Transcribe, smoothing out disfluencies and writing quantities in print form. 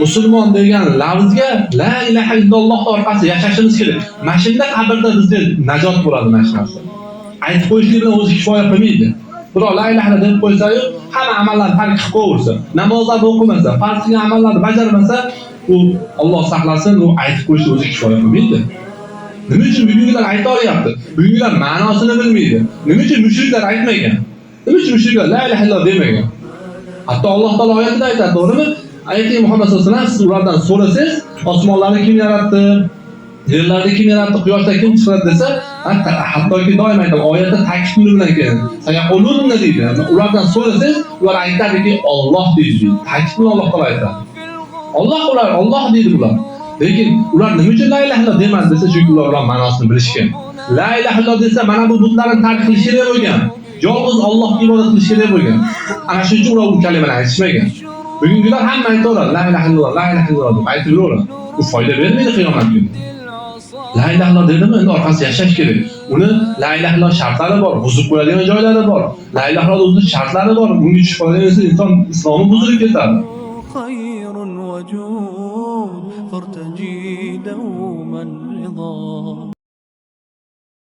musulmon degan lafzga la ilaha illalloh orqasida yashashimiz kerak. Mana shunda qabrda bizga najot bo'ladi mana shu narsa. Aytib qo'yishlik bilan o'zi kifoya qilmaydi. Biroq la ilaha deb qo'ysa-yu, hamma amallarni tark qilib qo'yaversa, namozlarni o'qimasa, farz qilgan amallarni bajarmasa, u Alloh saqlasin, u aytib qo'yish o'zi kifoya qilmaydi. Nima uchun bugungilar ayta olyapti? Bugungilar ma'nosini bilmaydi. Nima uchun mushriklar aytmagan? Nima uchun mushriklar la ilaha illalloh demagan? Hatto Alloh taolo oyatida aytadi, to'g'rimi? Ayting Muhammad sollallohu alayhi vasallam, siz ulardan so'rasangiz, osmonlarni kim yaratdi? Yerlarni kim yaratdi? Quyoshdan kim chiqardi desa, hattoki doim aytadi, oyatda ta'kid bilan keladi. Sayaqulunna deydi. Ulardan so'rasangiz, ular aytadiki, Alloh deydi. Ta'kid bilan Alloh taolo aytadi. Alloh deydi ular. Lekin ular nima uchun la ilaha illalloh demadi desa, chunki ular ma'nosini bilishgan. La ilaha illalloh desa, mana bu butlarni tark qilish kerak bo'lgan. Yolg'iz Allohga ibodat qilish kerak bo'lgan. Ana shuning uchun ular bu kalimani aytishmagan. Bugungilar hamma aytaveradi, la ilaha illalloh, la ilaha illalloh deb aytaveradi. Bu foyda bermaydi qiyomat kuni. La ilaha illalloh dedimi, endi orqasida yashash kerak. Uni la ilaha illalloh shartlari bor, buzib qo'yadigan joylari bor. La ilaha illalloh o'zining shartlari bor. Bunga tushib qolgan inson islomi buzilib ketadi. خير وجود فارتجي دوما رضا.